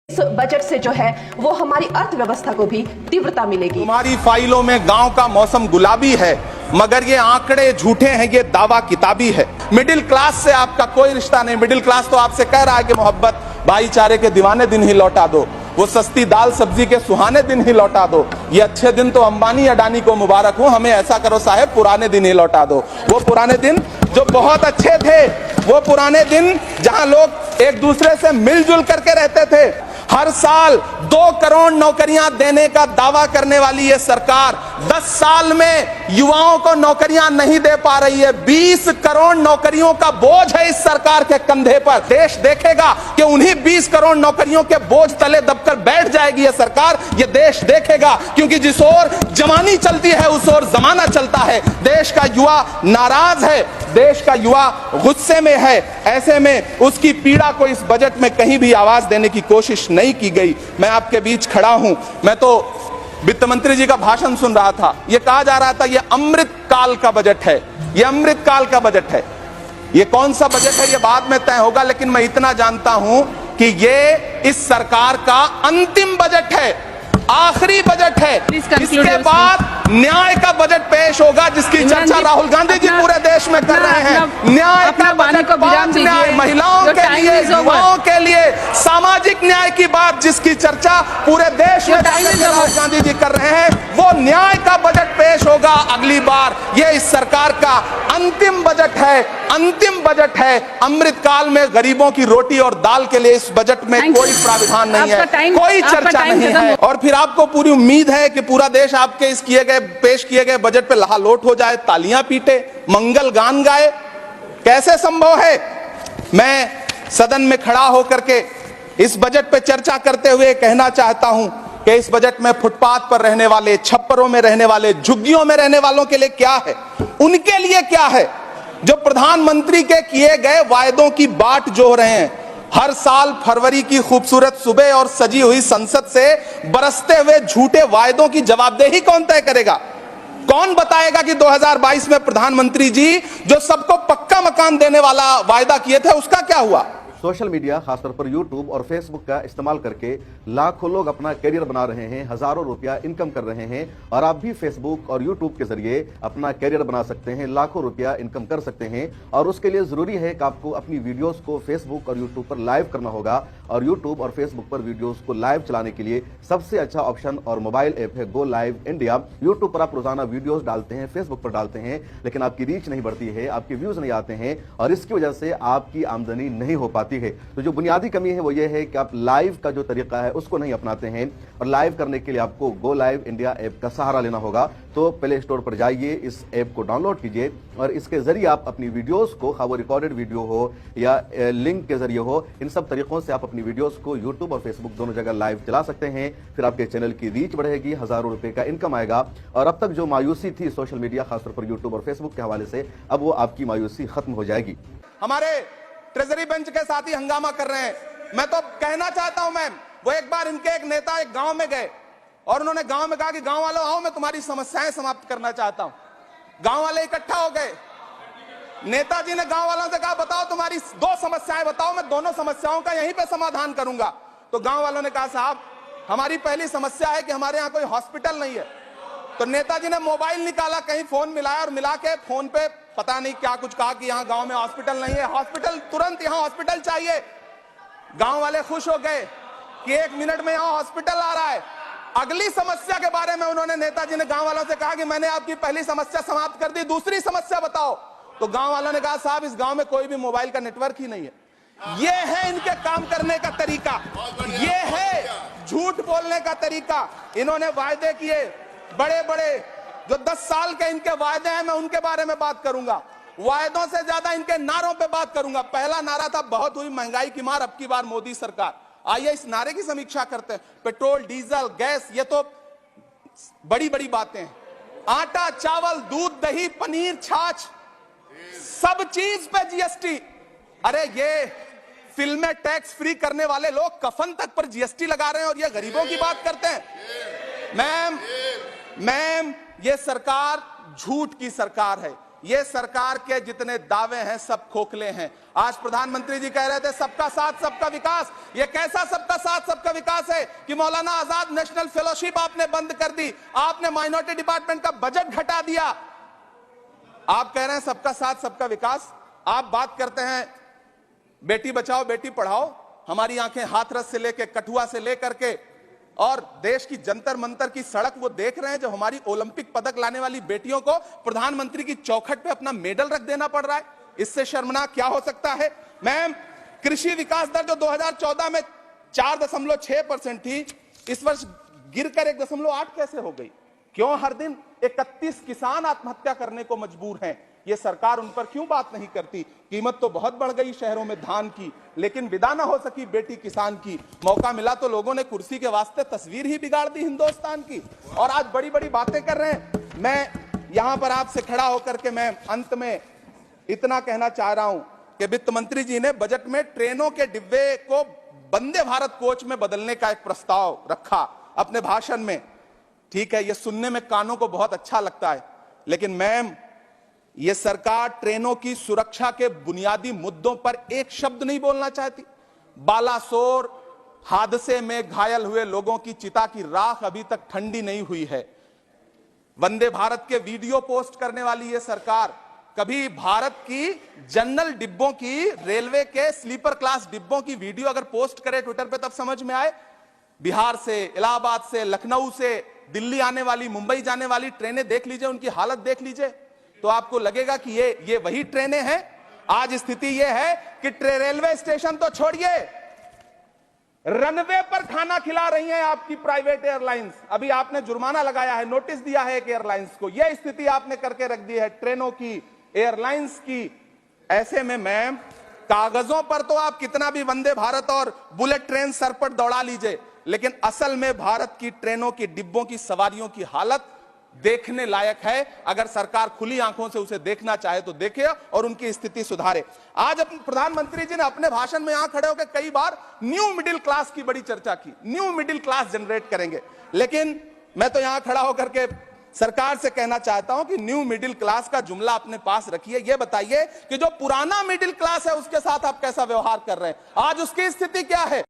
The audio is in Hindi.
इस बजट से जो है वो हमारी अर्थव्यवस्था को भी तीव्रता मिलेगी। तुम्हारी फाइलों में गांव का मौसम गुलाबी है, मगर ये आंकड़े झूठे हैं, ये दावा किताबी है। मिडिल क्लास से आपका कोई रिश्ता नहीं। मिडिल क्लास तो आपसे कह रहा है कि मोहब्बत भाईचारे के दीवाने दिन ही लौटा दो, वो सस्ती दाल सब्जी के सुहाने दिन ही लौटा दो। ये अच्छे दिन तो अंबानी अडानी को मुबारक हो, हमें ऐसा करो साहब पुराने दिन ही लौटा दो। वो पुराने दिन जो बहुत अच्छे थे, वो पुराने दिन जहां लोग एक दूसरे से मिलजुल करके रहते थे। हर साल 2 करोड़ नौकरियां देने का दावा करने वाली ये सरकार 10 साल में युवाओं को नौकरियां नहीं दे पा रही है। 20 करोड़ नौकरियों का बोझ है इस सरकार के कंधे पर। देश देखेगा कि उन्हीं 20 करोड़ नौकरियों के बोझ तले दबकर बैठ जाएगी ये सरकार। ये देश देखेगा, क्योंकि जिस ओर जवानी चलती है उस ओर जमाना चलता है। देश का युवा नाराज है, देश का युवा गुस्से में है। ऐसे में उसकी पीड़ा को इस बजट में कहीं भी आवाज देने की कोशिश नहीं की गई। मैं आपके बीच खड़ा हूं, मैं तो वित्त मंत्री जी का भाषण सुन रहा था। यह कहा जा रहा था ये अमृत काल का बजट है, ये अमृत काल का बजट है। ये कौन सा बजट है ये बाद में तय होगा, लेकिन मैं इतना जानता हूं कि ये इस सरकार का अंतिम बजट है, आखिरी बजट है। इसके बाद न्याय का बजट पेश होगा, जिसकी चर्चा राहुल गांधी जी पूरे देश में कर रहे हैं। न्याय का बजट, न्याय महिलाओं के लिए, युवाओं के लिए, सामाजिक न्याय की बात जिसकी चर्चा पूरे देश में राहुल गांधी जी कर रहे हैं, वो न्याय का बजट पेश होगा अगली बार। ये इस सरकार का अंतिम बजट है, अंतिम बजट है। अमृतकाल में गरीबों की रोटी और दाल के लिए इस बजट में कोई प्रावधान नहीं है, कोई चर्चा नहीं है। और फिर आपको पूरी उम्मीद है कि पूरा देश आपके इस पेश किए गए बजट पे लहालोट हो जाए, तालियां पीटे, मंगल गान गाए। कैसे संभव है? मैं सदन में खड़ा होकर के इस बजट पे चर्चा करते हुए कहना चाहता हूं कि इस बजट में फुटपाथ पर रहने वाले, छप्परों में रहने वाले, झुग्गियों में रहने वालों के लिए क्या है, उनके लिए क्या है, जो प्रधानमंत्री के किए गए वायदों की बाट जोह रहे हैं। हर साल फरवरी की खूबसूरत सुबह और सजी हुई संसद से बरसते हुए झूठे वायदों की जवाबदेही कौन तय करेगा? कौन बताएगा कि 2022 में प्रधानमंत्री जी जो सबको पक्का मकान देने वाला वायदा किए थे उसका क्या हुआ? सोशल मीडिया, खासतौर पर यूट्यूब और फेसबुक का इस्तेमाल करके लाखों लोग अपना करियर बना रहे हैं, हजारों रुपया इनकम कर रहे हैं। और आप भी फेसबुक और यूट्यूब के जरिए अपना करियर बना सकते हैं, लाखों रुपया इनकम कर सकते हैं। और उसके लिए जरूरी है कि आपको अपनी वीडियोस को फेसबुक और यूट्यूब पर लाइव करना होगा। और यूट्यूब और फेसबुक पर वीडियोस को लाइव चलाने के लिए सबसे अच्छा ऑप्शन और मोबाइल ऐप है गो लाइव इंडिया। यूट्यूब पर आप रोजाना वीडियोस डालते हैं, फेसबुक पर डालते हैं, लेकिन आपकी रीच नहीं बढ़ती है, आपके व्यूज नहीं आते हैं, और इसकी वजह से आपकी आमदनी नहीं हो पाती है। तो जो बुनियादी कमी है वो ये है कि आप लाइव का जो तरीका है उसको नहीं अपनाते हैं। और लाइव करने के लिए आपको गो लाइव इंडिया ऐप का सहारा लेना होगा। तो प्ले स्टोर पर जाइए, इस ऐप को डाउनलोड कीजिए और इसके जरिए आप अपनी वीडियोस को, खा वो रिकॉर्डेड वीडियो हो या लिंक के जरिए हो, इन सब तरीकों से आप अपनी वीडियोस को यूट्यूब और फेसबुक दोनों जगह लाइव चला सकते हैं। फिर आपके चैनल की रीच बढ़ेगी, हजारों रुपए का इनकम आएगा। और अब तक जो मायूसी थी सोशल मीडिया, खासतौर पर यूट्यूब और फेसबुक के हवाले से, अब वो आपकी मायूसी खत्म हो जाएगी। हमारे ट्रेजरी बेंच के साथी हंगामा कर रहे हैं। मैं तो कहना चाहता हूं मैम, वो एक बार इनके एक नेता एक गांव में गए और उन्होंने गांव में कहा कि गांव वालों आओ, मैं तुम्हारी समस्याएं समाप्त करना चाहता हूं। गांव वाले इकट्ठा हो गए। नेताजी ने गांव वालों से कहा बताओ तुम्हारी 2 समस्याएं बताओ, मैं दोनों समस्याओं का यहीं पे समाधान करूंगा। तो गांव वालों ने कहा साहब हमारी पहली समस्या है कि हमारे यहां कोई हॉस्पिटल नहीं है। तो नेताजी ने मोबाइल निकाला, कहीं फोन मिलाया और मिला के फोन पे पता नहीं क्या कुछ कहा कि यहां गांव में हॉस्पिटल नहीं है, हॉस्पिटल तुरंत, यहां हॉस्पिटल चाहिए। गांव वाले खुश हो गए कि 1 मिनट में यहां हॉस्पिटल आ रहा है। अगली समस्या के बारे में उन्होंने, नेताजी ने गांव वालों से कहा कि मैंने आपकी पहली समस्या समाप्त कर दी, दूसरी समस्या बताओ। तो गांव वालों ने कहा साहब इस गांव में कोई भी मोबाइल का नेटवर्क ही नहीं है। ये है इनके काम करने का तरीका, ये है झूठ बोलने का तरीका। इन्होंने वायदे किए बड़े बड़े, जो 10 साल के इनके वायदे हैं, मैं उनके बारे में बात करूंगा। वायदों से ज्यादा इनके नारों पे बात करूंगा। पहला नारा था बहुत हुई महंगाई की मार, अब की बार मोदी सरकार। आइए इस नारे की समीक्षा करते हैं। पेट्रोल, डीजल, गैस, ये तो बड़ी बड़ी बातें हैं। आटा, चावल, दूध, दही, पनीर, छाछ, सब चीज पे जीएसटी। अरे ये फिल्में टैक्स फ्री करने वाले लोग कफन तक पर जीएसटी लगा रहे हैं और ये गरीबों की बात करते हैं। मैम, ये सरकार झूठ की सरकार है, ये सरकार के जितने दावे हैं सब खोखले हैं। आज प्रधानमंत्री जी कह रहे थे सबका साथ सबका विकास। ये कैसा सबका साथ सबका विकास है कि मौलाना आजाद नेशनल फेलोशिप आपने बंद कर दी, आपने माइनॉरिटी डिपार्टमेंट का बजट घटा दिया। आप कह रहे हैं सबका साथ सबका विकास। आप बात करते हैं बेटी बचाओ बेटी पढ़ाओ। हमारी आंखें हाथरस से लेकर कठुआ से लेकर के और देश की जंतर मंतर की सड़क वो देख रहे हैं, जो हमारी ओलंपिक पदक लाने वाली बेटियों को प्रधानमंत्री की चौखट पे अपना मेडल रख देना पड़ रहा है। इससे शर्मनाक क्या हो सकता है। मैम, कृषि विकास दर जो 2014 में 4.6% थी, इस वर्ष गिरकर 1.8 कैसे हो गई? क्यों हर दिन 31 किसान आत्महत्या करने को मजबूर हैं? ये सरकार उन पर क्यों बात नहीं करती? कीमत तो बहुत बढ़ गई शहरों में धान की, लेकिन विदा ना हो सकी बेटी किसान की। मौका मिला तो लोगों ने कुर्सी के वास्ते तस्वीर ही बिगाड़ दी हिंदुस्तान की, और आज बड़ी बड़ी बातें कर रहे हैं। मैं यहां पर आपसे खड़ा होकर के मैं अंत में इतना कहना चाह रहा हूं कि वित्त मंत्री जी ने बजट में ट्रेनों के डिब्बे को वंदे भारत कोच में बदलने का एक प्रस्ताव रखा अपने भाषण में। ठीक है, ये सुनने में कानों को बहुत अच्छा लगता है, लेकिन मैम, ये सरकार ट्रेनों की सुरक्षा के बुनियादी मुद्दों पर एक शब्द नहीं बोलना चाहती। बालासोर हादसे में घायल हुए लोगों की चिता की राख अभी तक ठंडी नहीं हुई है। वंदे भारत के वीडियो पोस्ट करने वाली ये सरकार कभी भारत की जनरल डिब्बों की, रेलवे के स्लीपर क्लास डिब्बों की वीडियो अगर पोस्ट करे ट्विटर पे तब समझ में आए। बिहार से, इलाहाबाद से, लखनऊ से दिल्ली आने वाली, मुंबई जाने वाली ट्रेनें देख लीजिए, उनकी हालत देख लीजिए, तो आपको लगेगा कि ये वही ट्रेनें हैं। आज स्थिति यह है कि रेलवे स्टेशन तो छोड़िए, रनवे पर खाना खिला रही हैं आपकी प्राइवेट एयरलाइंस। अभी आपने जुर्माना लगाया है, नोटिस दिया है एक एयरलाइंस को। यह स्थिति आपने करके रख दी है ट्रेनों की, एयरलाइंस की। ऐसे में मैम, कागजों पर तो आप कितना भी वंदे भारत और बुलेट ट्रेन सर पर दौड़ा लीजिए, लेकिन असल में भारत की ट्रेनों की डिब्बों की सवारियों की हालत देखने लायक है। अगर सरकार खुली आंखों से उसे देखना चाहे तो देखे और उनकी स्थिति सुधारे। आज अपने प्रधानमंत्री जी ने अपने भाषण में यहां खड़े होकर कई बार न्यू मिडिल क्लास की बड़ी चर्चा की, न्यू मिडिल क्लास जनरेट करेंगे। लेकिन मैं तो यहां खड़ा होकर के सरकार से कहना चाहता हूं कि न्यू मिडिल क्लास का जुमला अपने पास रखिए। यह बताइए कि जो पुराना मिडिल क्लास है उसके साथ आप कैसा व्यवहार कर रहे हैं। आज उसकी स्थिति क्या है?